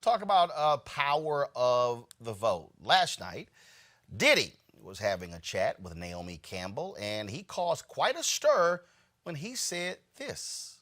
Talk about power of the vote. Last night, Diddy was having a chat with Naomi Campbell, and he caused quite a stir when he said this.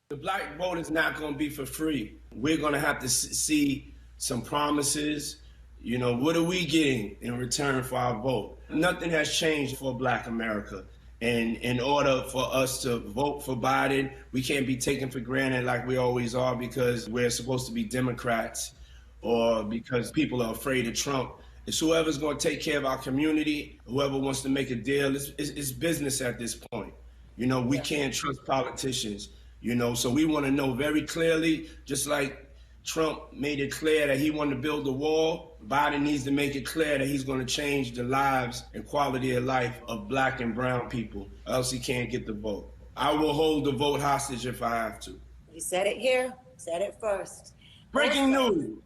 The black vote is not going to be for free. We're going to have to see some promises. You know, what are we getting in return for our vote? Nothing has changed for Black America. And in order for us to vote for Biden, we can't be taken for granted like we always are because we're supposed to be Democrats or because people are afraid of Trump. It's whoever's going to take care of our community, whoever wants to make a deal. It's business at this point. You know, we can't trust politicians, you know, so we want to know very clearly, just like Trump made it clear that he wanted to build a wall, Biden needs to make it clear that he's going to change the lives and quality of life of Black and brown people, or else he can't get the vote. I will hold the vote hostage if I have to. You said it here, said it first. Breaking news.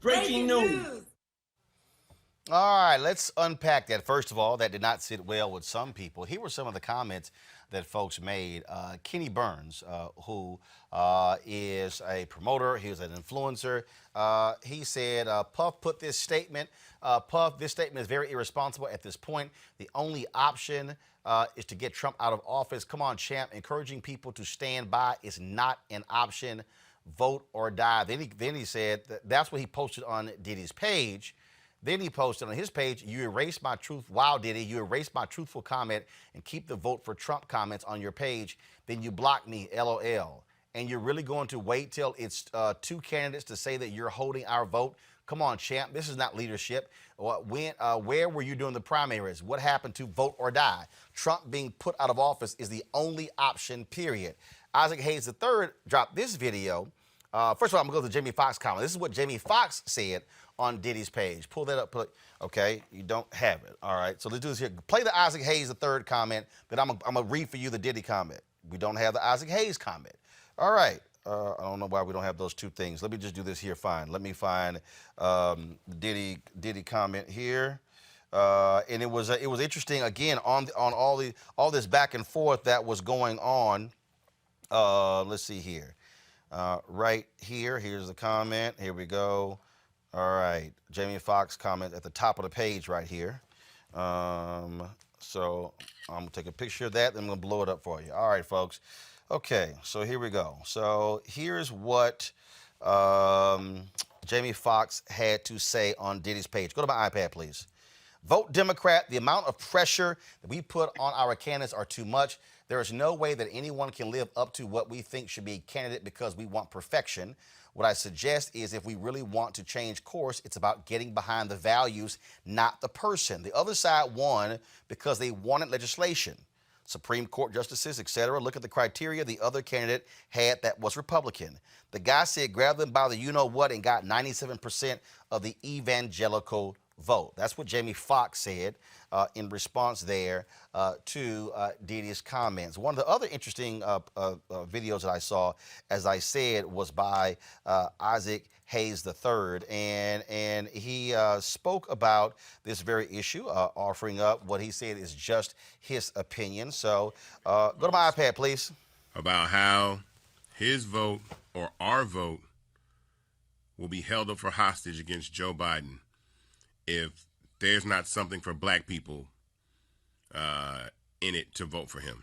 Breaking news. All right, let's unpack that. First of all, that did not sit well with some people. Here were some of the comments that folks made. Kenny Burns, who is a promoter, he was an influencer. He said, Puff put this statement, Puff, this statement is very irresponsible at this point. The only option is to get Trump out of office. Come on, champ, encouraging people to stand by is not an option. Vote or die. Then he said, that's what he posted on Diddy's page. Then he posted on his page, you erased my truth. Wow, Diddy, you erased my truthful comment and keep the vote for Trump comments on your page. Then you block me, LOL. And you're really going to wait till it's two candidates to say that you're holding our vote? Come on, champ, this is not leadership. Where were you during the primaries? What happened to vote or die? Trump being put out of office is the only option, period. Isaac Hayes III dropped this video. First of all, I'm going to go to Jamie Foxx comment. This is what Jamie Foxx said on Diddy's page. Pull that up. Okay, you don't have it. All right, so let's do this here. Play the Isaac Hayes III comment, then I'm going to read for you the Diddy comment. We don't have the Isaac Hayes comment. All right, I don't know why we don't have those two things. Let me just do this here, fine. Let me find Diddy comment here. And it was interesting, again, on all this back and forth that was going on. Let's see here. Right here, here's the comment. Here we go. All right, Jamie Foxx comment at the top of the page right here. So I'm gonna take a picture of that, then I'm gonna blow it up for you. All right, folks. Okay, so here we go. So here's what Jamie Foxx had to say on Diddy's page. Go to my iPad, please. Vote Democrat. The amount of pressure that we put on our candidates are too much. There is no way that anyone can live up to what we think should be a candidate because we want perfection. What I suggest is if we really want to change course, it's about getting behind the values, not the person. The other side won because they wanted legislation. Supreme Court justices, etc. Look at the criteria the other candidate had that was Republican. The guy said grab them by the you-know-what and got 97% of the evangelical vote. That's what Jamie Foxx said in response there to Diddy's comments. One of the other interesting videos that I saw, as I said, was by Isaac Hayes III, and he spoke about this very issue, offering up what he said is just his opinion. So go to my iPad, please. About how his vote or our vote will be held up for hostage against Joe Biden if there's not something for black people in it to vote for him.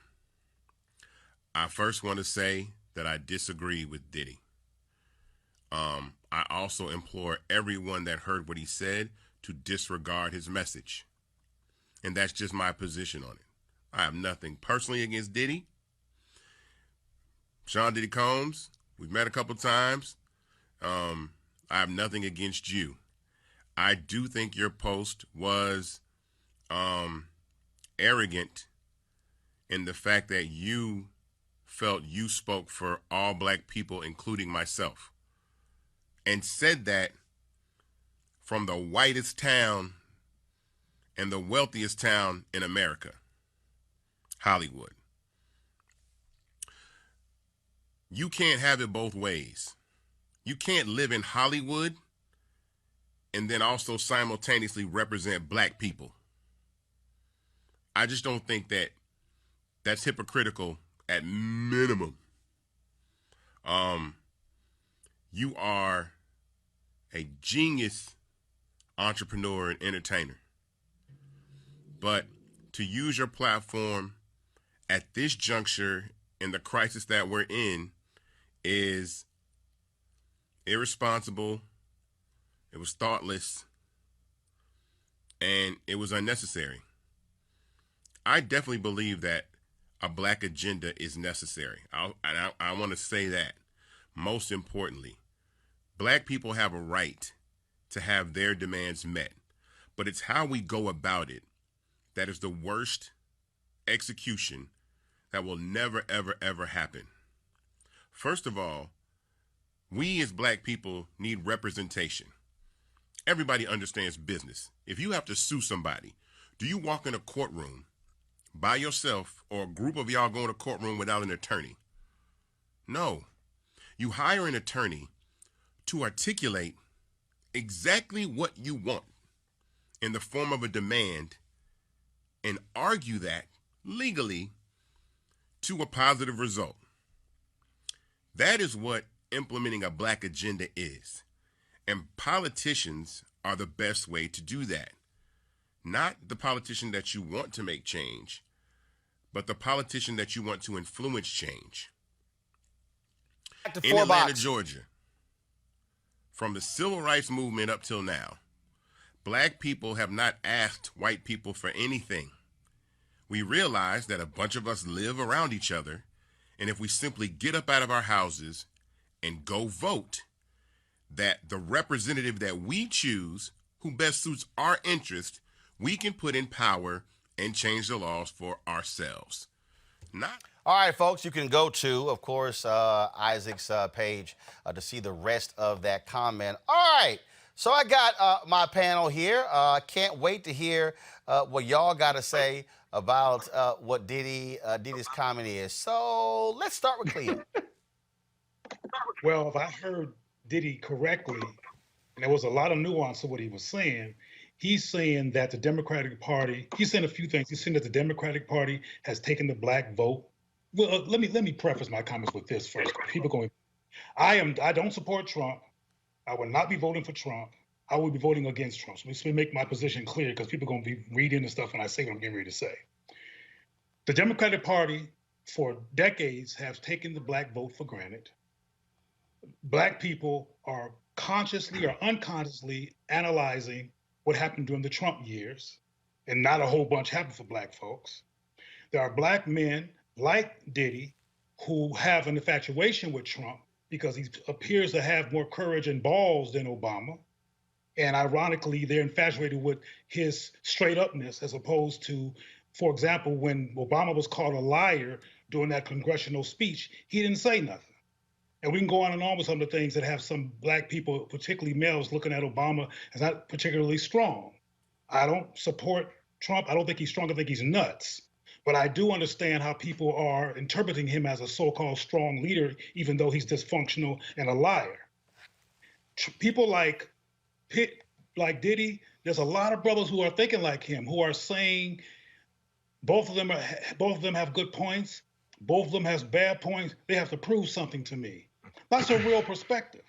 I first want to say that I disagree with Diddy. I also implore everyone that heard what he said to disregard his message. And that's just my position on it. I have nothing personally against Diddy. Sean Diddy Combs, we've met a couple times. I have nothing against you. I do think your post was arrogant in the fact that you felt you spoke for all black people, including myself. and said that from the whitest town and the wealthiest town in America, Hollywood. You can't have it both ways. You can't live in Hollywood and then also simultaneously represent black people. I just don't think that that's hypocritical at minimum. You are a genius entrepreneur and entertainer. But to use your platform at this juncture in the crisis that we're in is irresponsible, it was thoughtless, and it was unnecessary. I definitely believe that a black agenda is necessary. I want to say that. Most importantly, black people have a right to have their demands met, but it's how we go about it that is the worst execution that will never, ever, ever happen. First of all, we as black people need representation. Everybody understands business. If you have to sue somebody, do you walk in a courtroom by yourself or a group of y'all go in a courtroom without an attorney? No. You hire an attorney to articulate exactly what you want in the form of a demand and argue that legally to a positive result. That is what implementing a black agenda is. And politicians are the best way to do that. Not the politician that you want to make change, but the politician that you want to influence change. In Atlanta, Georgia, from the civil rights movement up till now, black people have not asked white people for anything. We realize that a bunch of us live around each other, and if we simply get up out of our houses and go vote, that the representative that we choose, who best suits our interest, we can put in power and change the laws for ourselves. Not. All right, folks, you can go to, of course, Isaac's page to see the rest of that comment. All right, so I got my panel here. Can't wait to hear what y'all got to say about what Diddy's comment is. So let's start with Cleo. Well, if I heard Diddy correctly, and there was a lot of nuance to what he was saying, he's saying that the Democratic Party, he's saying a few things. He's saying that the Democratic Party has taken the black vote. Well, let me preface my comments with this first. People going, I don't support Trump. I will not be voting for Trump. I will be voting against Trump. So let me make my position clear because people are going to be reading the stuff when I say what I'm getting ready to say. The Democratic Party for decades has taken the black vote for granted. Black people are consciously or unconsciously analyzing what happened during the Trump years, and not a whole bunch happened for black folks. There are black men like Diddy who have an infatuation with Trump because he appears to have more courage and balls than Obama. And ironically, they're infatuated with his straight upness as opposed to, for example, when Obama was called a liar during that congressional speech, he didn't say nothing. And we can go on and on with some of the things that have some black people, particularly males, looking at Obama as not particularly strong. I don't support Trump. I don't think he's strong. I think he's nuts. But I do understand how people are interpreting him as a so-called strong leader, even though he's dysfunctional and a liar. People like Diddy, there's a lot of brothers who are thinking like him, who are saying both of them have good points, both of them have bad points. They have to prove something to me. That's a real perspective.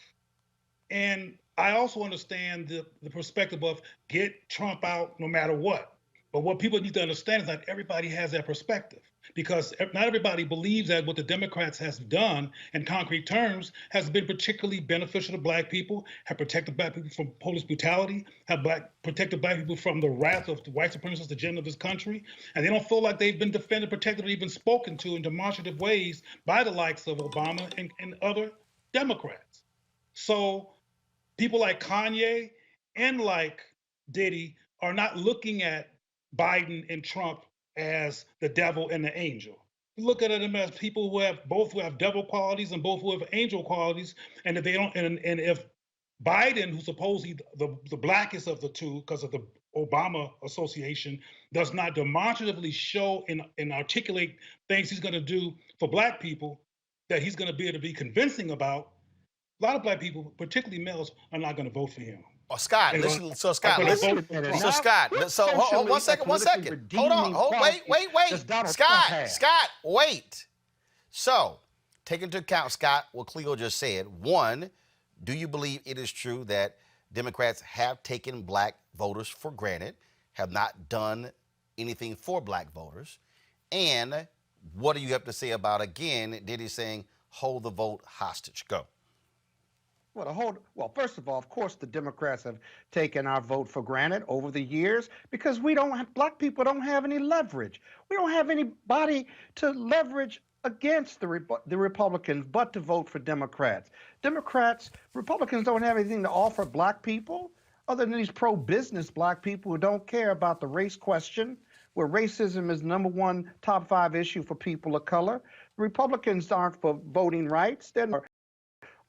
And I also understand the perspective of get Trump out no matter what. But what people need to understand is that everybody has that perspective, because not everybody believes that what the Democrats has done in concrete terms has been particularly beneficial to black people, have protected black people from police brutality, have protected black people from the wrath of the white supremacist agenda of this country. And they don't feel like they've been defended, protected, or even spoken to in demonstrative ways by the likes of Obama and other Democrats. So people like Kanye and like Diddy are not looking at Biden and Trump as the devil and the angel. Look at them as people who have devil qualities and both who have angel qualities. And if they don't, and if Biden, who's supposedly the blackest of the two because of the Obama Association, does not demonstratively show and articulate things he's going to do for black people that he's going to be able to be convincing about, a lot of black people, particularly males, are not going to vote for him. Oh, Scott, They're listen. gonna- So are Scott, gonna listen. vote for Trump. So Scott, so one second. Hold on. Wait. Scott, wait. So, take into account, Scott, what Cleo just said. One, do you believe it is true that Democrats have taken black voters for granted, have not done anything for black voters? And what do you have to say about, again, Diddy saying, hold the vote hostage? Go. Well, first of all, of course, the Democrats have taken our vote for granted over the years because black people don't have any leverage. We don't have anybody to leverage against the Republicans but to vote for Democrats. Republicans don't have anything to offer black people other than these pro-business black people who don't care about the race question, where racism is #1 top 5 issue for people of color. The Republicans aren't for voting rights. They're not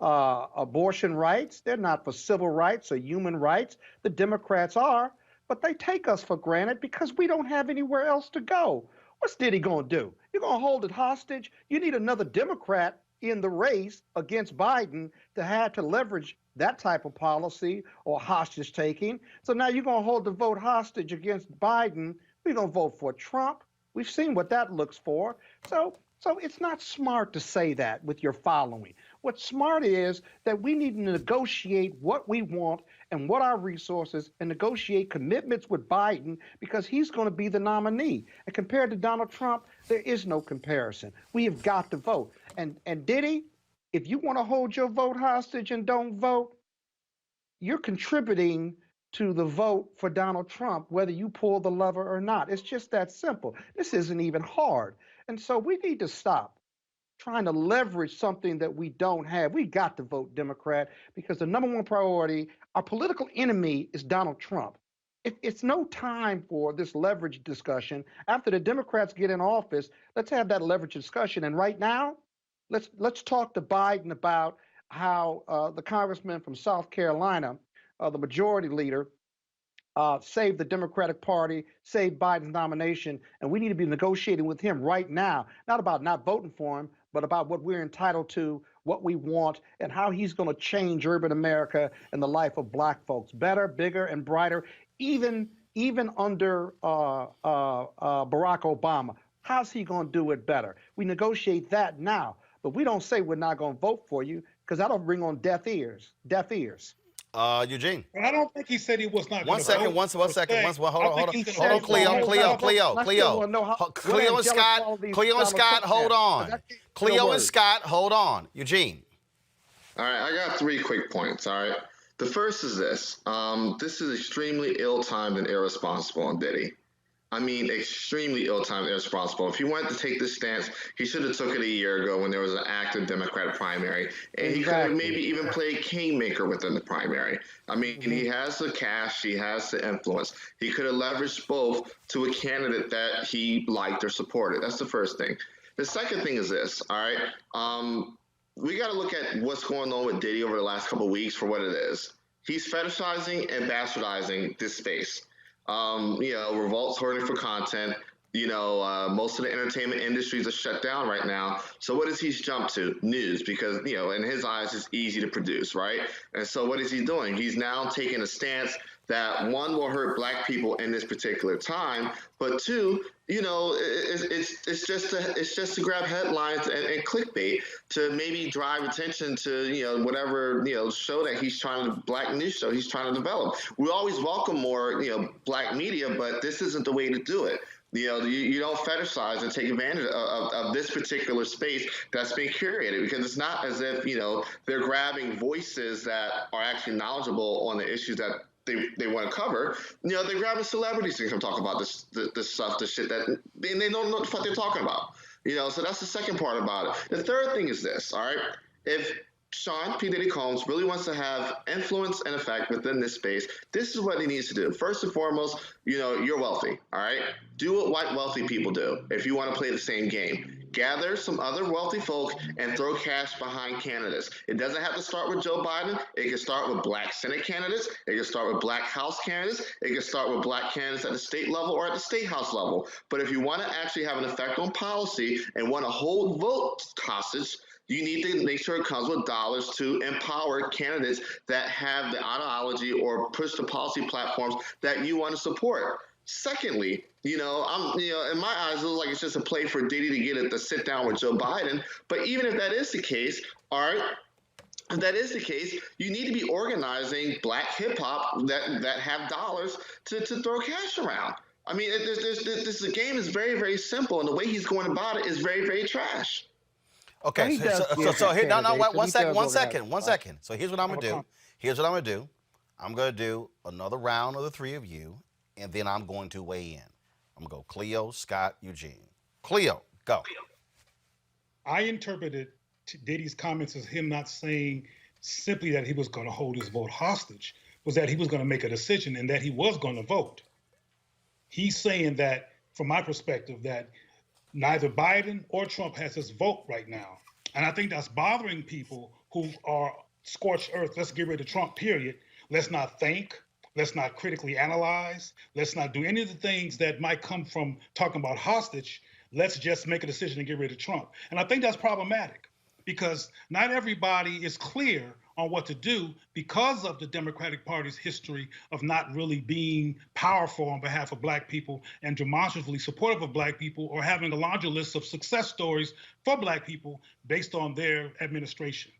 abortion rights. They're not for civil rights or human rights. The Democrats are, but they take us for granted because we don't have anywhere else to go. What's Diddy going to do? You're going to hold it hostage? You need another Democrat in the race against Biden to have to leverage that type of policy or hostage taking. So now you're going to hold the vote hostage against Biden. We're going to vote for Trump. We've seen what that looks for. So it's not smart to say that with your following. What's smart is that we need to negotiate what we want and what our resources and negotiate commitments with Biden because he's going to be the nominee. And compared to Donald Trump, there is no comparison. We have got to vote. And Diddy, if you want to hold your vote hostage and don't vote, you're contributing to the vote for Donald Trump, whether you pull the lever or not. It's just that simple. This isn't even hard. And so we need to stop trying to leverage something that we don't have. We got to vote Democrat because the #1 priority, our political enemy is Donald Trump. It's no time for this leverage discussion. After the Democrats get in office, let's have that leverage discussion. And right now, let's talk to Biden about how the congressman from South Carolina, the majority leader, saved the Democratic Party, saved Biden's nomination, and we need to be negotiating with him right now, not about not voting for him, but about what we're entitled to, what we want, and how he's going to change urban America and the life of black folks. Better, bigger, and brighter, even under Barack Obama. How's he going to do it better? We negotiate that now, but we don't say we're not going to vote for you because that'll bring on deaf ears. Eugene. I don't think he said he was not. One second. Hold on, Cleo and Scott, hold on. Cleo and Scott, hold on. Eugene. All right, I got 3 quick points, all right? The first is this. This is extremely ill-timed and irresponsible on Diddy. I mean, extremely ill-timed and irresponsible. If he wanted to take this stance, he should have took it a year ago when there was an active Democratic primary. And he could have maybe even played kingmaker within the primary. I mean, he has the cash, he has the influence. He could have leveraged both to a candidate that he liked or supported. That's the first thing. The second thing is this, all right? We got to look at what's going on with Diddy over the last couple of weeks for what it is. He's fetishizing and bastardizing this space. Revolt's hurting for content. Most of the entertainment industries are shut down right now. So what does he jump to? News, because, in his eyes, it's easy to produce, right? And so what is he doing? He's now taking a stance that, one, will hurt black people in this particular time, but two, it's just to grab headlines and clickbait to maybe drive attention to, whatever, show that black news show he's trying to develop. We always welcome more, black media, but this isn't the way to do it. You don't fetishize and take advantage of this particular space that's being curated, because it's not as if, they're grabbing voices that are actually knowledgeable on the issues that they want to cover. They're grabbing celebrities to come talk about this stuff, this shit that, and they don't know what the fuck they're talking about. So that's the second part about it. The third thing is this, all right? If Sean P. Diddy Combs really wants to have influence and effect within this space, this is what he needs to do. First and foremost, you're wealthy, all right? Do what white wealthy people do if you want to play the same game. Gather some other wealthy folk and throw cash behind candidates. It doesn't have to start with Joe Biden. It can start with black Senate candidates. It can start with black House candidates. It can start with black candidates at the state level or at the state house level. But if you want to actually have an effect on policy and want to hold vote hostage, you need to make sure it comes with dollars to empower candidates that have the ideology or push the policy platforms that you want to support. Secondly, in my eyes, it looks like it's just a play for Diddy to get it to sit down with Joe Biden. But even if that is the case, all right, if that is the case, you need to be organizing black hip hop that have dollars to throw cash around. I mean, the game is very, very simple, and the way he's going about it is very, very trash. Okay, so here, one second. So here's what I'm gonna do. I'm gonna do another round of the three of you, and then I'm going to weigh in. I'm gonna go Cleo, Scott, Eugene. Cleo, go. I interpreted Diddy's comments as him not saying simply that he was going to hold his vote hostage, was that he was going to make a decision and that he was going to vote. He's saying that, from my perspective, that neither Biden or Trump has his vote right now. And I think that's bothering people who are scorched earth. Let's get rid of Trump, period. Let's not think. Let's not critically analyze. Let's not do any of the things that might come from talking about hostage. Let's just make a decision and get rid of Trump. And I think that's problematic because not everybody is clear on what to do because of the Democratic Party's history of not really being powerful on behalf of black people and demonstratively supportive of black people or having a laundry list of success stories for black people based on their administration.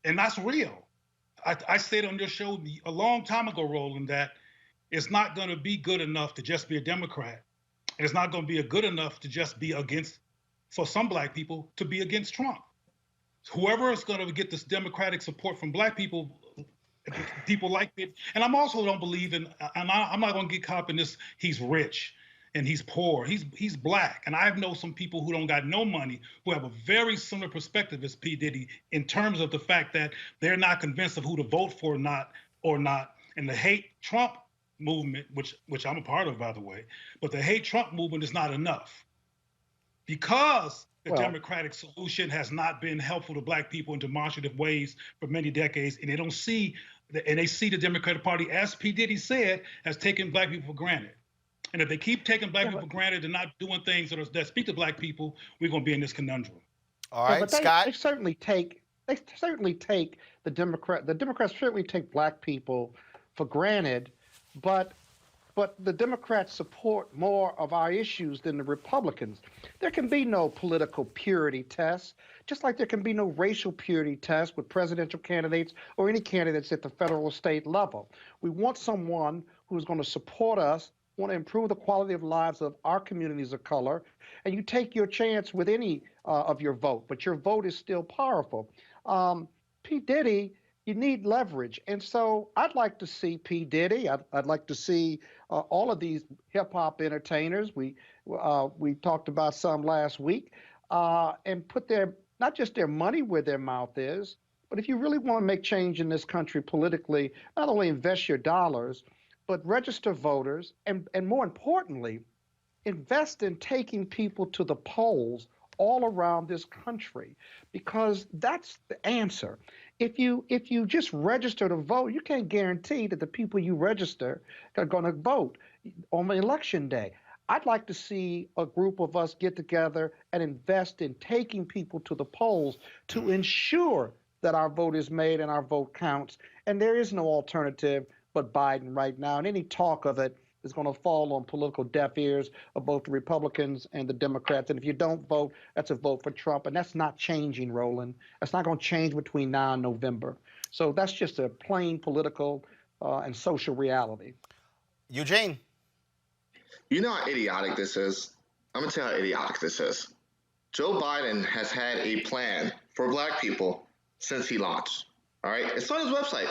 And that's real. I said on your show a long time ago, Roland, that it's not going to be good enough to just be a Democrat. And it's not going to be good enough to just be against, for some black people, to be against Trump. Whoever is going to get this Democratic support from black people, people like it. And I'm also don't believe in, and I'm not going to get caught up in this, he's rich and he's poor. He's black. And I know some people who don't got no money who have a very similar perspective as P. Diddy in terms of the fact that they're not convinced of who to vote for or not. And the hate Trump movement, which I'm a part of, by the way, but the hate Trump movement is not enough because the Democratic solution has not been helpful to black people in demonstrative ways for many decades, and they see the Democratic Party, as P. Diddy said, has taken black people for granted. And if they keep taking black people for granted and not doing things that speak to black people, we're going to be in this conundrum. All right, but Scott. They certainly take the Democrats certainly take black people for granted, but the Democrats support more of our issues than the Republicans. There can be no political purity test, just like there can be no racial purity test with presidential candidates or any candidates at the federal or state level. We want someone who's going to support us, want to improve the quality of lives of our communities of color, and you take your chance with any of your vote, but your vote is still powerful. P. Diddy, you need leverage. And so I'd like to see P. Diddy, I'd like to see all of these hip-hop entertainers, we talked about some last week, and put not just their money where their mouth is, but if you really want to make change in this country politically, not only invest your dollars, but register voters, and more importantly, invest in taking people to the polls all around this country, because that's the answer. If you just register to vote, you can't guarantee that the people you register are going to vote on election day. I'd like to see a group of us get together and invest in taking people to the polls to ensure that our vote is made and our vote counts. And there is no alternative but Biden right now. And any talk of it is going to fall on political deaf ears of both the Republicans and the Democrats. And if you don't vote, that's a vote for Trump. And that's not changing, Roland. That's not going to change between now and November. So that's just a plain political and social reality. Eugene. You know how idiotic this is? I'm going to tell you how idiotic this is. Joe Biden has had a plan for black people since he launched. All right? It's on his website.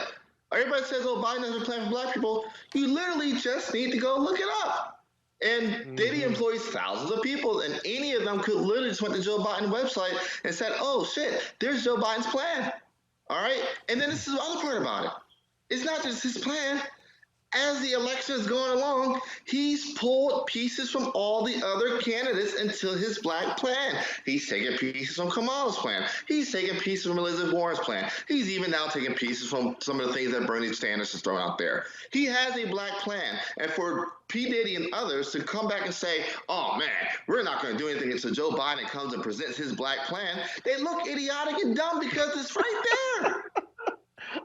Everybody says, oh, Biden has a plan for black people. You literally just need to go look it up. And Diddy employs thousands of people, and any of them could literally just went to Joe Biden's website and said, oh, shit, there's Joe Biden's plan. All right? And then this is the other part about it. It's not just his plan. As the election is going along, he's pulled pieces from all the other candidates into his black plan. He's taking pieces from Kamala's plan. He's taking pieces from Elizabeth Warren's plan. He's even now taking pieces from some of the things that Bernie Sanders has thrown out there. He has a black plan. And for P. Diddy and others to come back and say, oh man, we're not going to do anything until Joe Biden comes and presents his black plan, they look idiotic and dumb because it's right there.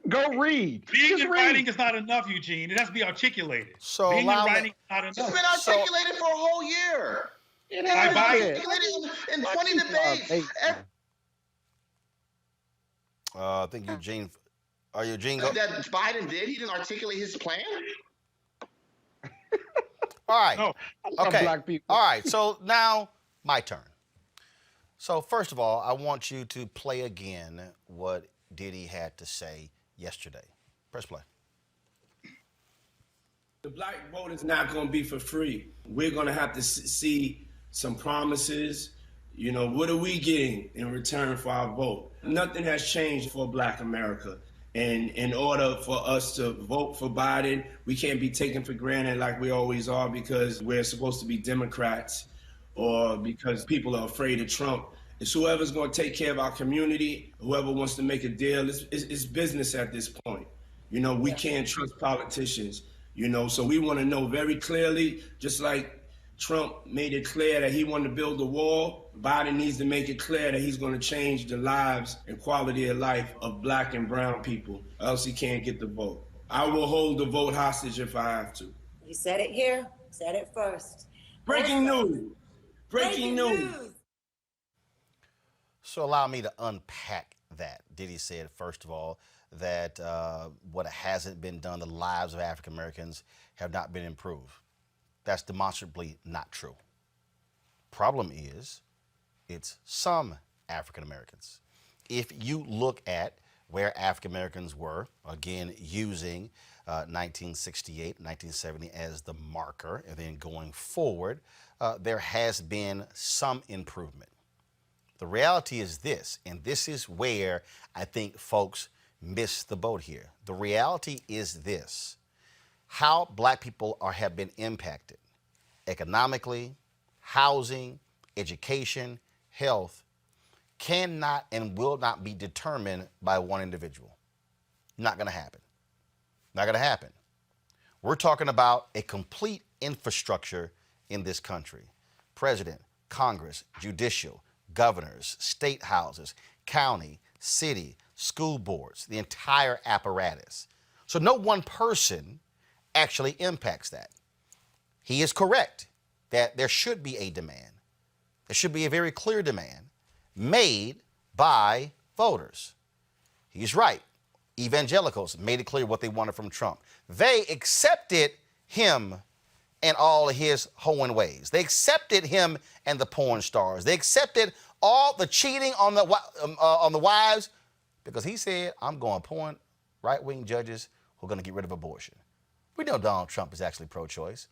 Go read. Being Just in read. writing is not enough, Eugene. It has to be articulated. So Being in allow me- writing is not It's enough. been articulated for a whole year. It By has Biden. been. Articulated in Black 20 people are debates. bait. I think Eugene. Are Eugene? Go? That Biden did. He didn't articulate his plan. All right. No. I love Okay. black people. All right. So now my turn. So first of all, I want you to play again what Diddy had to say yesterday. Press play. The black vote is not going to be for free. We're going to have to see some promises. You know, what are we getting in return for our vote? Nothing has changed for Black America. And in order for us to vote for Biden, we can't be taken for granted like we always are because we're supposed to be Democrats or because people are afraid of Trump. It's whoever's going to take care of our community, whoever wants to make a deal. It's business at this point. You know, we can't trust politicians, you know, so we want to know very clearly, just like Trump made it clear that he wanted to build a wall, Biden needs to make it clear that he's going to change the lives and quality of life of Black and brown people, or else he can't get the vote. I will hold the vote hostage if I have to. You said it here, said it first. Breaking Also, news. Breaking news. So allow me to unpack that. Diddy said, first of all, that what hasn't been done, the lives of African Americans have not been improved. That's demonstrably not true. Problem is, it's some African Americans. If you look at where African Americans were, again, using 1968, 1970 as the marker, and then going forward, there has been some improvement. The reality is this, and this is where I think folks miss the boat here. The reality is this: how Black people have been impacted economically, housing, education, health, cannot and will not be determined by one individual. Not going to happen. Not going to happen. We're talking about a complete infrastructure in this country. President, Congress, judicial, governors, state houses, county, city, school boards, the entire apparatus. So no one person actually impacts that. He is correct that there should be a demand. There should be a very clear demand made by voters. He's right. Evangelicals made it clear what they wanted from Trump. They accepted him and all of his hoeing ways. They accepted him and the porn stars. They accepted all the cheating on the wives because he said, I'm going to appoint right-wing judges who are going to get rid of abortion. We know Donald Trump is actually pro-choice,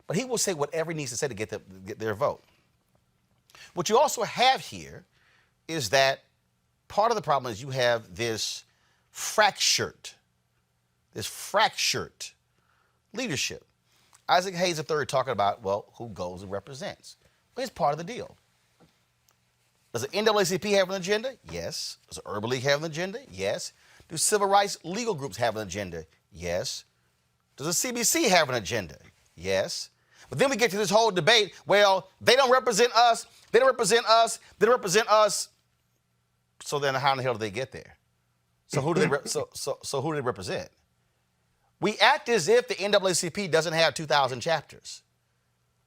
but he will say whatever he needs to say to get their vote. What you also have here is that part of the problem is you have this fractured leadership. Isaac Hayes III talking about, well, who goes and represents? Well, it's part of the deal. Does the NAACP have an agenda? Yes. Does the Urban League have an agenda? Yes. Do civil rights legal groups have an agenda? Yes. Does the CBC have an agenda? Yes. But then we get to this whole debate, well, they don't represent us, they don't represent us, they don't represent us. So then how in the hell do they get there? So who do they so who do they represent? We act as if the NAACP doesn't have 2,000 chapters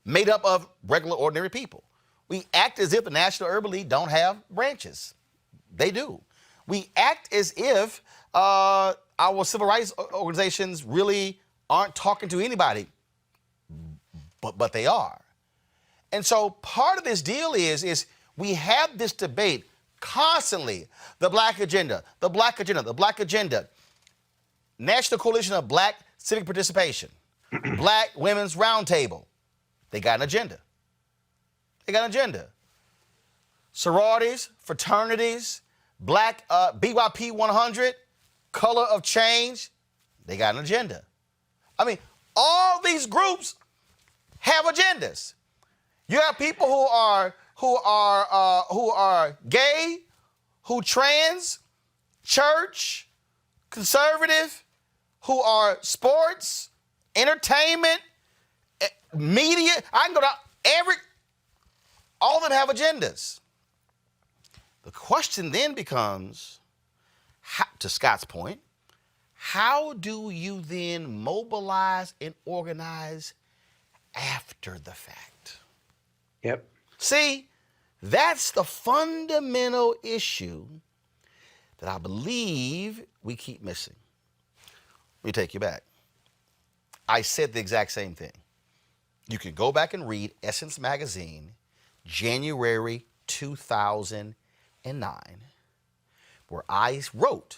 made up of regular, ordinary people. We act as if the National Urban League don't have branches. They do. We act as if our civil rights organizations really aren't talking to anybody, but they are. And so part of this deal is we have this debate constantly, the black agenda, the black agenda, the black agenda. National Coalition of Black Civic Participation, Black Women's Roundtable, they got an agenda. They got an agenda. Sororities, fraternities, Black BYP 100, Color of Change, they got an agenda. I mean, all these groups have agendas. You have people who are gay, who trans, church, conservative, who are sports, entertainment, media. I can go down all of them have agendas. The question then becomes, to Scott's point, how do you then mobilize and organize after the fact? Yep. See, that's the fundamental issue that I believe we keep missing. Let me take you back. I said the exact same thing. You can go back and read Essence Magazine, January 2009, where I wrote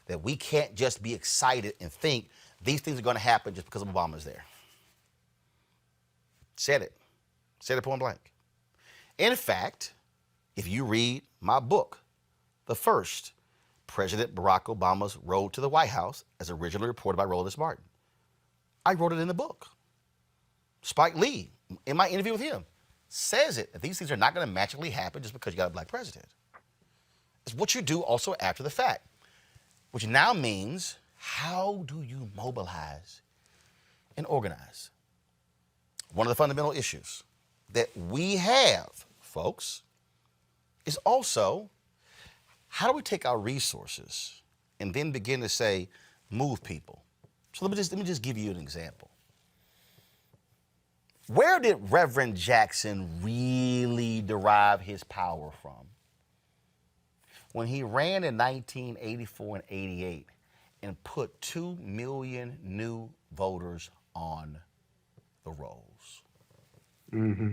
that we can't just be excited and think these things are going to happen just because Obama's there. Said it point blank. In fact, if you read my book, The First, President Barack Obama's Road to the White House, as originally reported by Roland Martin, I wrote it in the book. Spike Lee, in my interview with him, says it, that these things are not going to magically happen just because you got a black president. It's what you do also after the fact, which now means, how do you mobilize and organize? One of the fundamental issues that we have, folks, is also, how do we take our resources and then begin to say, move people? So let me just give you an example. Where did Reverend Jackson really derive his power from? When he ran in 1984 and 88 and put 2 million new voters on the rolls. Mm-hmm.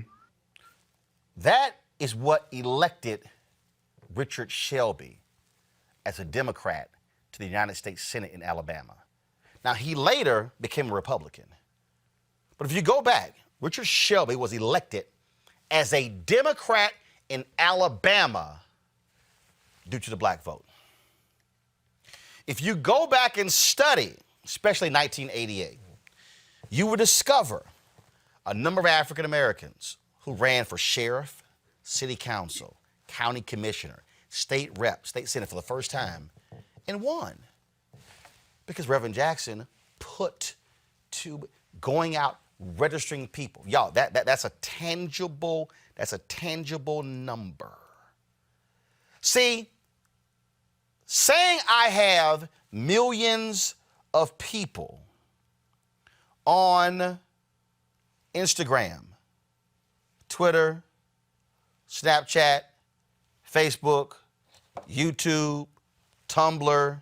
That is what elected Richard Shelby as a Democrat to the United States Senate in Alabama. Now, he later became a Republican. But if you go back, Richard Shelby was elected as a Democrat in Alabama due to the black vote. If you go back and study, especially 1988, you will discover a number of African Americans who ran for sheriff, city council, county commissioner, state rep, state senate for the first time, and won. Because Reverend Jackson put to going out, registering people. Y'all, that's a tangible number. See, saying I have millions of people on Instagram, Twitter, Snapchat, Facebook, YouTube, Tumblr,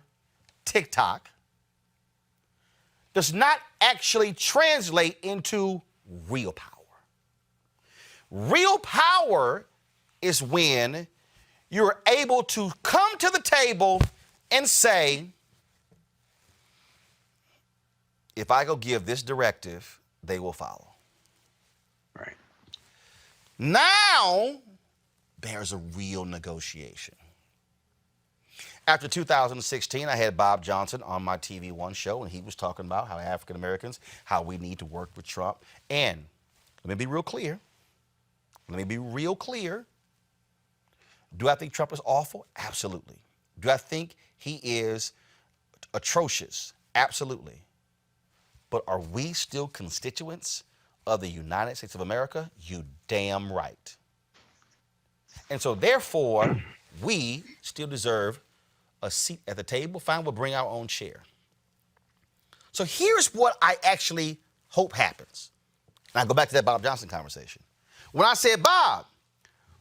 TikTok, does not actually translate into real power. Real power is when you're able to come to the table and say, if I go give this directive, they will follow. Right. Now, there's a real negotiation. After 2016, I had Bob Johnson on my TV One show, and he was talking about how African Americans, how we need to work with Trump. And let me be real clear. Do I think Trump is awful? Absolutely. Do I think he is atrocious? Absolutely. But are we still constituents of the United States of America? You damn right. And so therefore, we still deserve a seat at the table. Fine, we'll bring our own chair. So here's what I actually hope happens. And I go back to that Bob Johnson conversation. When I said, Bob,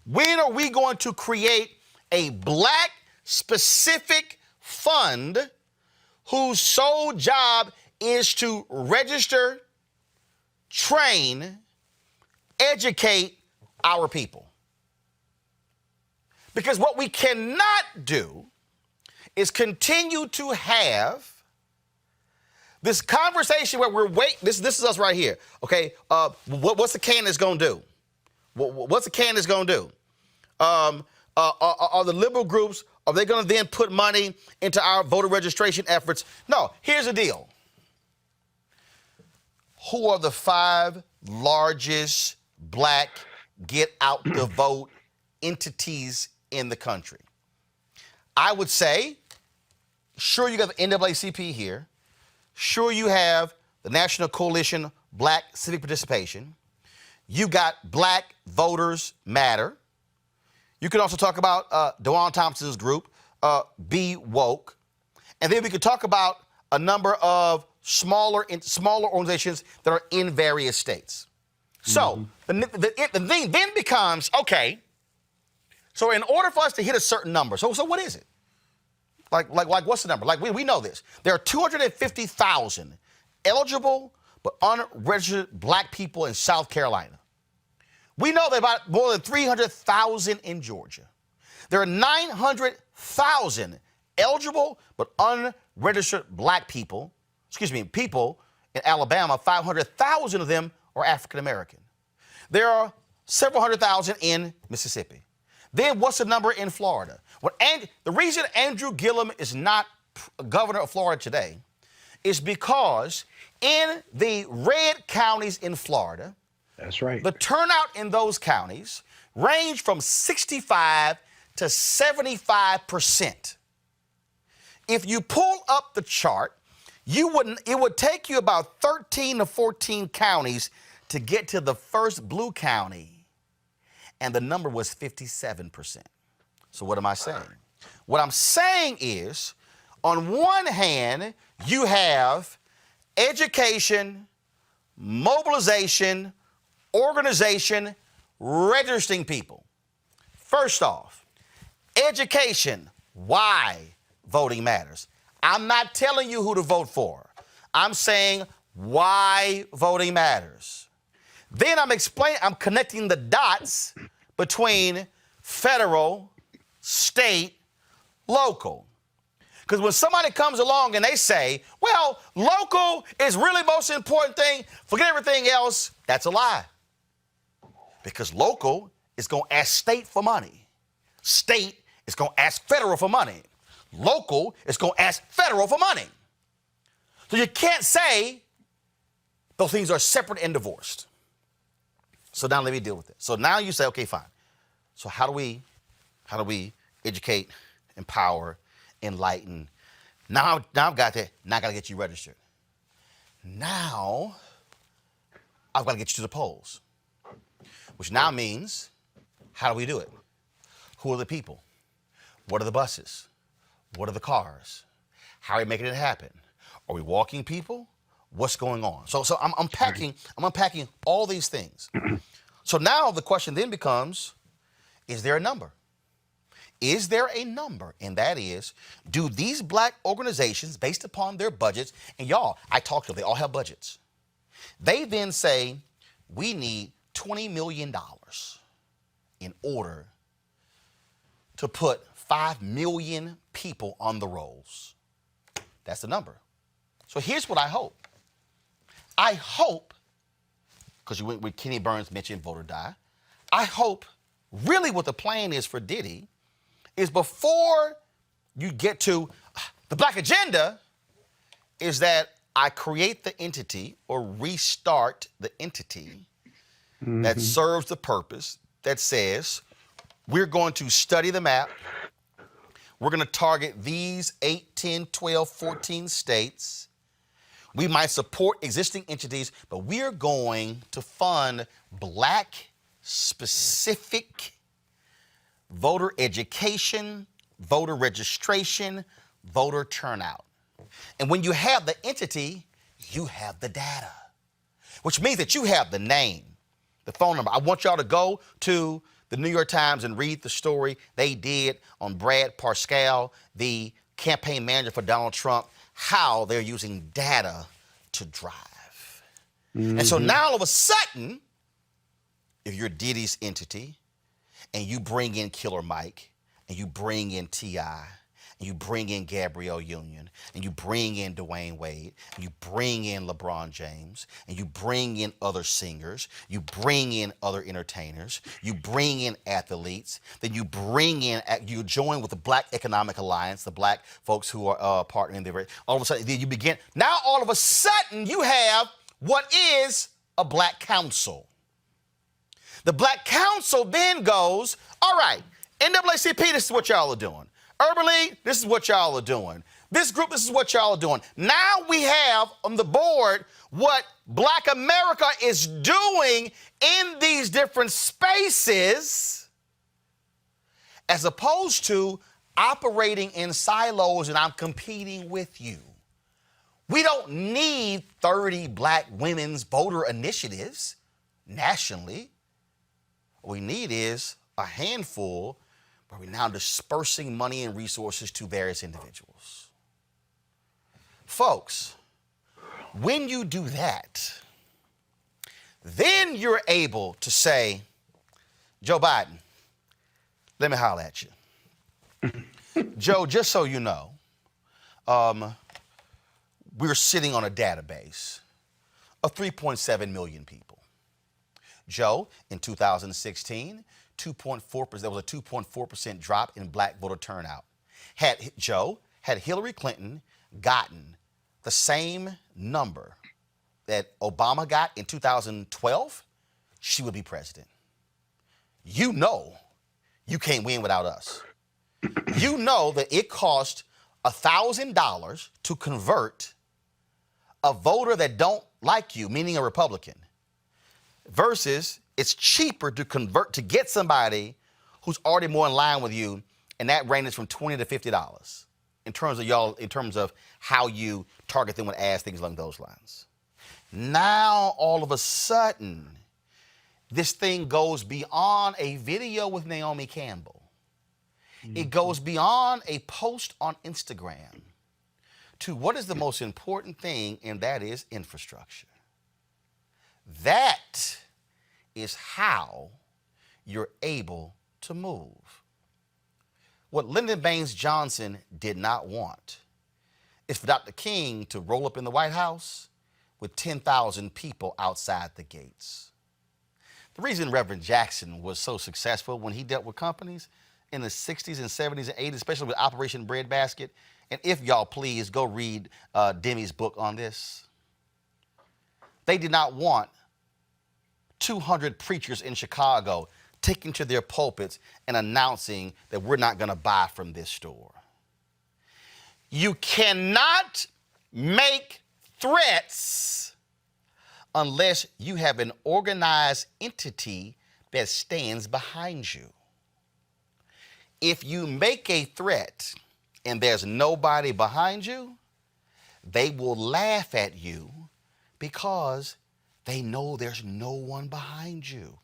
when are we going to create a black specific fund whose sole job is to register, train, educate our people? Because what we cannot do is continue to have this conversation where we're waiting. This is us right here, okay? What's the candidates going to do? What's the candidates going to do? are the liberal groups, are they going to then put money into our voter registration efforts? No, here's the deal. Who are the 5 largest black get out the vote entities in the country? I would say, sure, you got the NAACP here. Sure, you have the National Coalition Black Civic Participation. You got Black Voters Matter. You can also talk about DeJuan Thompson's group, Be Woke. And then we could talk about a number of smaller organizations that are in various states. So the thing then becomes, okay, so in order for us to hit a certain number, so what is it? Like what's the number? Like we know this. There are 250,000 eligible but unregistered black people in South Carolina. We know there are about more than 300,000 in Georgia. There are 900,000 eligible but unregistered black people, people in Alabama. 500,000 of them are African American. There are several 100,000 in Mississippi. Then what's the number in Florida? The reason Andrew Gillum is not governor of Florida today is because in the red counties in Florida, that's right, the turnout in those counties range from 65 to 75%. If you pull up the chart, it would take you about 13 to 14 counties to get to the first blue county, and the number was 57%. So what am I saying? What I'm saying is, on one hand, you have education, mobilization, organization, registering people. First off, education. Why voting matters. I'm not telling you who to vote for. I'm saying why voting matters. Then I'm connecting the dots between federal, state, local. Because when somebody comes along and they say, well, local is really most important thing, forget everything else, that's a lie. Because local is going to ask state for money. State is going to ask federal for money. Local is going to ask federal for money. So you can't say those things are separate and divorced. So now let me deal with it. So now you say, okay, fine. So how do we educate, empower, enlighten? Now I've got that. Now I got to get you registered. Now I've got to get you to the polls, which now means, how do we do it? Who are the people? What are the buses? What are the cars? How are we making it happen? Are we walking people? What's going on? So I'm unpacking all these things. So now the question then becomes, is there a number? Is there a number? And that is, do these black organizations, based upon their budgets, and y'all, I talked to them, they all have budgets. They then say, we need $20 million in order to put 5 million people on the rolls. That's the number. So here's what I hope. I hope, because when Kenny Burns mentioned vote or die, I hope really what the plan is for Diddy is, before you get to the black agenda, is that I create the entity or restart the entity that serves the purpose that says we're going to study the map. We're going to target these 8, 10, 12, 14 states. We might support existing entities, but we're going to fund black specific voter education, voter registration, voter turnout. And when you have the entity, you have the data, which means that you have the name, the phone number. I want y'all to go to the New York Times and read the story they did on Brad Parscale, the campaign manager for Donald Trump, how they're using data to drive. And so now all of a sudden, if you're Diddy's entity and you bring in Killer Mike and you bring in T.I. and you bring in Gabrielle Union, and you bring in Dwayne Wade, and you bring in LeBron James, and you bring in other singers, you bring in other entertainers, you bring in athletes, then you you join with the Black Economic Alliance, the black folks who are partnering there. All of a sudden, then you begin, now all of a sudden you have what is a Black Council. The Black Council then goes, all right, NAACP, this is what y'all are doing. Urban League, this is what y'all are doing. This group, this is what y'all are doing. Now we have on the board what Black America is doing in these different spaces, as opposed to operating in silos and I'm competing with you. We don't need 30 Black women's voter initiatives nationally. What we need is a handful where we're now dispersing money and resources to various individuals. Folks, when you do that, then you're able to say, Joe Biden, let me holler at you. Joe, just so you know, we're sitting on a database of 3.7 million people. Joe, in 2016, 2.4%, there was a 2.4% drop in Black voter turnout. Had Hillary Clinton gotten the same number that Obama got in 2012, she would be president. You know you can't win without us. You know that it cost $1,000 to convert a voter that don't like you, meaning a Republican, versus it's cheaper to convert to get somebody who's already more in line with you, and that ranges from $20 to $50 in terms of how you target them with ads, things along those lines. Now all of a sudden, this thing goes beyond a video with Naomi Campbell. It goes beyond a post on Instagram to what is the most important thing, and that is infrastructure. That is how you're able to move. What Lyndon Baines Johnson did not want is for Dr. King to roll up in the White House with 10,000 people outside the gates. The reason Reverend Jackson was so successful when he dealt with companies in the 60s and 70s and 80s, especially with Operation Breadbasket, and if y'all please go read Demi's book on this, they did not want 200 preachers in Chicago taking to their pulpits and announcing that we're not going to buy from this store. You cannot make threats unless you have an organized entity that stands behind you. If you make a threat and there's nobody behind you, they will laugh at you because they know there's no one behind you.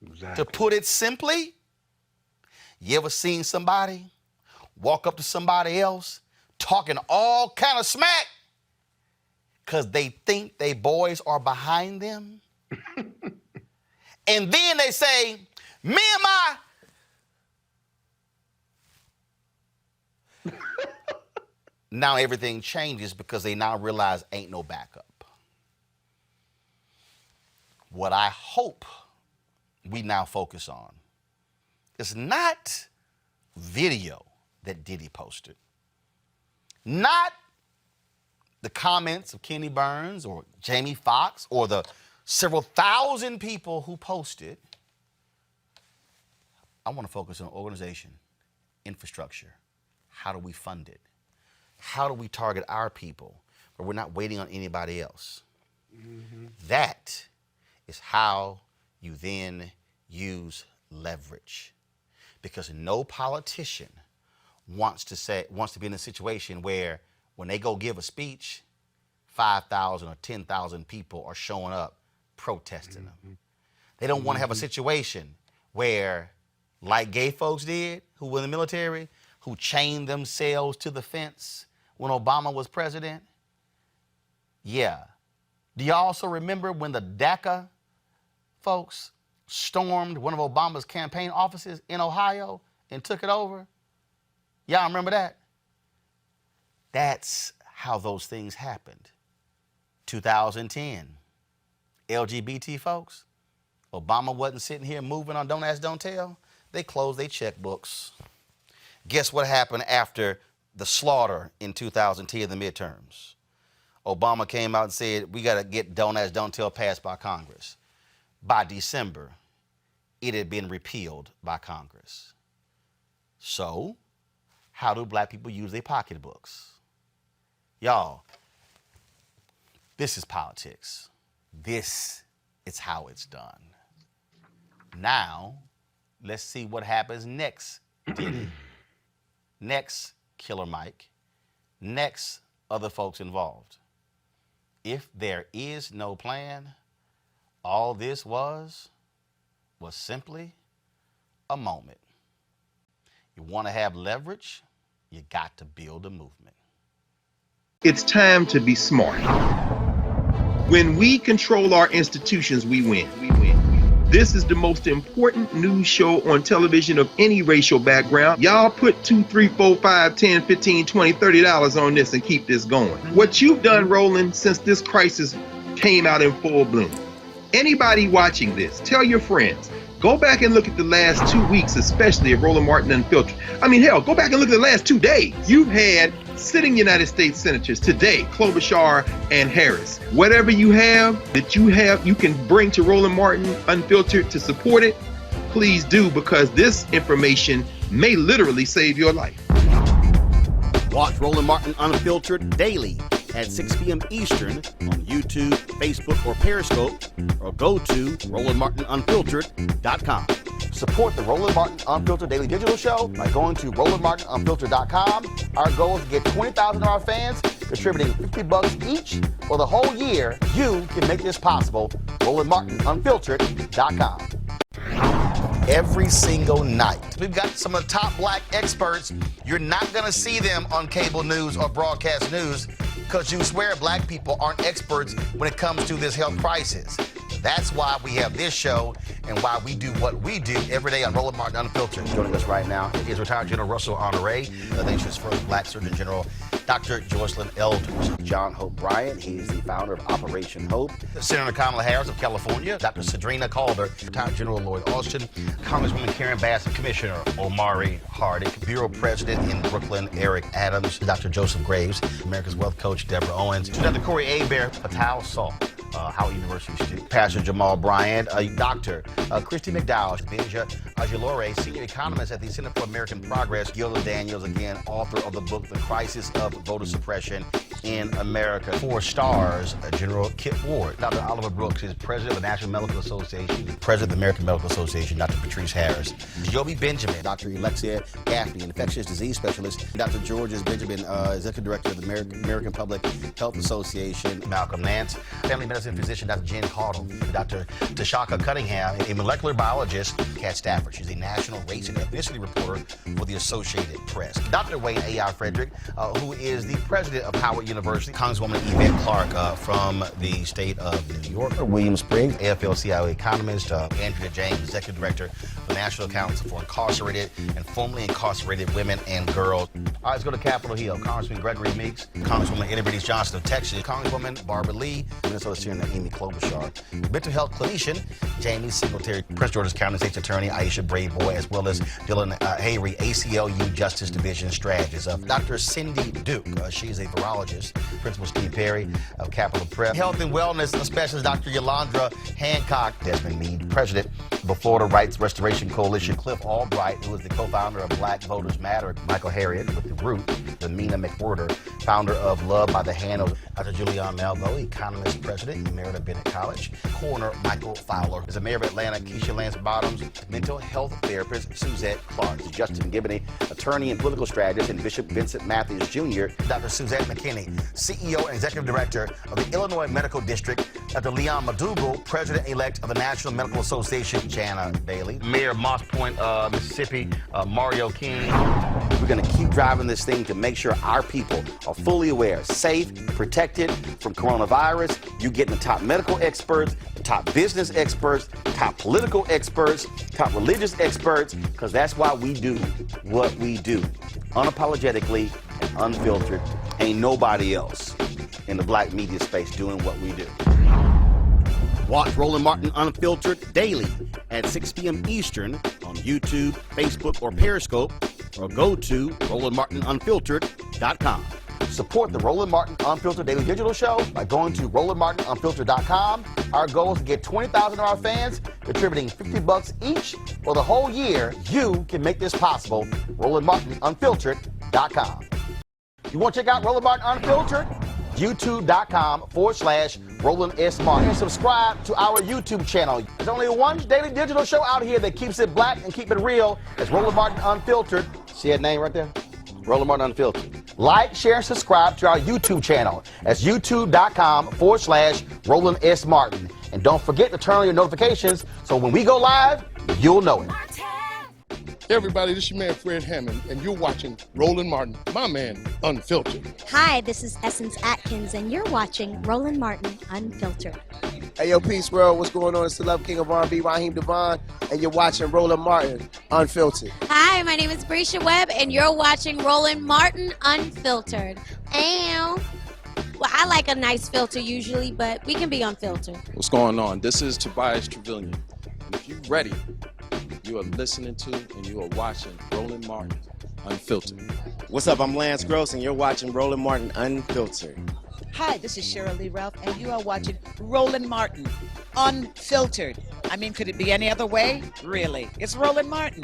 Exactly. To put it simply, you ever seen somebody walk up to somebody else talking all kind of smack because they think they boys are behind them? And then they say, me and my... Now everything changes because they now realize ain't no backup. What I hope we now focus on is not video that Diddy posted, not the comments of Kenny Burns or Jamie Foxx or the several thousand people who posted. I want to focus on organization, infrastructure. How do we fund it? How do we target our people where we're not waiting on anybody else? Mm-hmm. That is how you then use leverage. Because no politician wants to be in a situation where when they go give a speech, 5,000 or 10,000 people are showing up protesting them. They don't want to have a situation where, like gay folks did, who were in the military, who chained themselves to the fence when Obama was president. Yeah. Do you also remember when the DACA folks stormed one of Obama's campaign offices in Ohio and took it over? Y'all remember that? That's how those things happened. 2010, LGBT folks, Obama wasn't sitting here moving on Don't Ask, Don't Tell. They closed their checkbooks. Guess what happened after the slaughter in 2010, the midterms? Obama came out and said, we got to get Don't Ask, Don't Tell passed by Congress. By December, it had been repealed by Congress. So, how do black people use their pocketbooks? Y'all, this is politics. This is how it's done. Now, let's see what happens next, Diddy. Next, Killer Mike. Next, other folks involved. If there is no plan, all this was simply a moment. You want to have leverage, you got to build a movement. It's time to be smart. When we control our institutions, we win. This is the most important news show on television of any racial background. Y'all put $2, $3, $4, $5, $10, $15, $20, $30 on this and keep this going. What you've done, Roland, since this crisis came out in full bloom. Anybody watching this, tell your friends. Go back and look at the last 2 weeks, especially of Roland Martin Unfiltered. I mean, hell, go back and look at the last 2 days. You've had sitting United States senators today, Klobuchar and Harris. Whatever you have that you can bring to Roland Martin Unfiltered to support it, please do, because this information may literally save your life. Watch Roland Martin Unfiltered daily at 6 p.m. Eastern on YouTube, Facebook, or Periscope, or go to RolandMartinUnfiltered.com. Support the Roland Martin Unfiltered Daily Digital Show by going to RolandMartinUnfiltered.com. Our goal is to get 20,000 of our fans contributing $50 each for the whole year. You can make this possible. RolandMartinUnfiltered.com. Every single night, we've got some of the top black experts. You're not going to see them on cable news or broadcast news because you swear black people aren't experts when it comes to this health crisis. That's why we have this show and why we do what we do every day on Roland Martin Unfiltered. Joining us right now is retired General Russell Honore, the nation's first black Surgeon General, Dr. Joycelyn Elders. John Hope Bryant, he's the founder of Operation Hope. Senator Kamala Harris of California, Dr. Sadrina Calder, retired General Lloyd Austin, Congresswoman Karen Bass, Commissioner Omari Hardick, Bureau President in Brooklyn, Eric Adams, Dr. Joseph Graves, America's Wealth Coach, Deborah Owens, Dr. Corey Abear, Patel Salt, Howard University student, Pastor Jamal Bryant, Dr. Christy McDowell, Benja Ajilore, Senior Economist at the Center for American Progress, Gilda Daniels, again, author of the book, The Crisis of Voter Suppression in America. 4 stars, General Kip Ward. Dr. Oliver Brooks is President of the National Medical Association, President of the American Medical Association, Dr. Patrice Harris. Joby Benjamin, Dr. Alexia Gaffney, Infectious Disease Specialist, Dr. Georges Benjamin, Executive Director of the American Public Health Association, Malcolm Nance, Family Medicine Physician, Dr. Jen Caudle, Dr. Tashaka Cunningham, a molecular biologist, Kat Stafford. She's a national race and ethnicity reporter for the Associated Press. Dr. Wayne A.I. Frederick, who is the president of Howard University, Congresswoman Yvette Clarke from the state of New York, William Spriggs, AFL-CIO economist, Andrea James, executive director of the National Council for Incarcerated and Formerly Incarcerated Women and Girls. All right, let's go to Capitol Hill. Congressman Gregory Meeks, Congresswoman Eddie Johnson of Texas, Congresswoman Barbara Lee, Minnesota Senator Amy Klobuchar, mental health clinician Jamie Singletary, Prince George's County State's Attorney Aisha Brayboy, as well as Dylan Hayrie, ACLU Justice Division strategist. Dr. Cindy Duke, she's a virologist. Principal Steve Perry of Capitol Prep. Health and wellness specialist Dr. Yolandra Hancock. Desmond Meade, president of the Florida Rights Restoration Coalition. Cliff Albright, who is the co-founder of Black Voters Matter. Michael Harriet with The Root. Mina McWhorter, founder of Love by the Hand. Dr. Julianne Malvo, economist, president, Emerita Bennett College. Coroner Michael Fowler is the mayor of Atlanta. Keisha Lance Bottoms, mental health therapist Suzette Clark. Justin Gibney, attorney and political strategist, and Bishop Vincent Matthews Jr. Dr. Suzette McKinney, CEO and executive director of the Illinois Medical District. Dr. Leon Madugal, president-elect of the National Medical Association. Jana Bailey, mayor of Moss Point, Mississippi. Mario King. We're going to keep driving this thing to make sure our people are fully aware, safe, protected from coronavirus. You're getting the top medical experts, the top business experts, top political experts, top religious experts, because that's why we do what we do. unapologetically and unfiltered. Ain't nobody else in the black media space doing what we do. Watch Roland Martin Unfiltered daily at 6 p.m. Eastern on YouTube, Facebook, or Periscope, or go to RolandMartinUnfiltered.com. Support the Roland Martin Unfiltered Daily Digital Show by going to RolandMartinUnfiltered.com. Our goal is to get 20,000 of our fans contributing $50 each for the whole year. You can make this possible. RolandMartinUnfiltered.com. You want to check out Roland Martin Unfiltered? YouTube.com/Roland S. Martin. And subscribe to our YouTube channel. There's only one daily digital show out here that keeps it black and keep it real. It's Roland Martin Unfiltered. See that name right there? Roland Martin Unfiltered. Like, share, and subscribe to our YouTube channel. That's youtube.com/Roland S. Martin. And don't forget to turn on your notifications so when we go live, you'll know it. Hey everybody, this is your man Fred Hammond, and you're watching Roland Martin, my man, Unfiltered. Hi, this is Essence Atkins, and you're watching Roland Martin Unfiltered. Hey, yo, Peace World, what's going on? It's the Love King of R&B, Raheem Devon, and you're watching Roland Martin Unfiltered. Hi, my name is Brescia Webb, and you're watching Roland Martin Unfiltered. Ow. Well, I like a nice filter usually, but we can be unfiltered. What's going on? This is Tobias Trevelyan, and if you're ready, you are listening to and you are watching Roland Martin Unfiltered. What's up? I'm Lance Gross, and you're watching Roland Martin Unfiltered. Hi, this is Cheryl Lee Ralph, and you are watching Roland Martin Unfiltered. I mean, could it be any other way? Really? It's Roland Martin.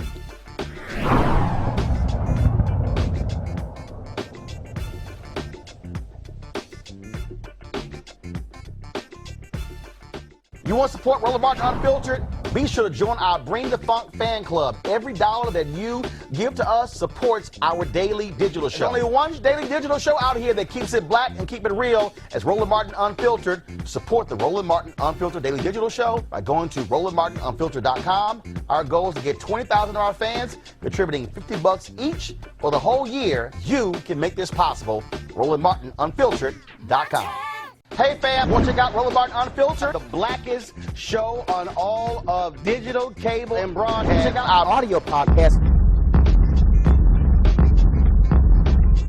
You want to support Roland Martin Unfiltered? Be sure to join our Bring the Funk fan club. Every dollar that you give to us supports our daily digital show. There's only one daily digital show out here that keeps it black and keep it real as Roland Martin Unfiltered. Support the Roland Martin Unfiltered Daily Digital Show by going to RolandMartinUnfiltered.com. Our goal is to get 20,000 of our fans contributing $50 each for the whole year. You can make this possible. RolandMartinUnfiltered.com. Hey fam, want to check out Roland Martin Unfiltered? The blackest show on all of digital, cable, and broadcast. Check out our audio podcast.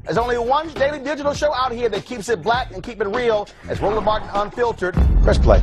There's only one daily digital show out here that keeps it black and keep it real. It's Roland Martin Unfiltered. Press play.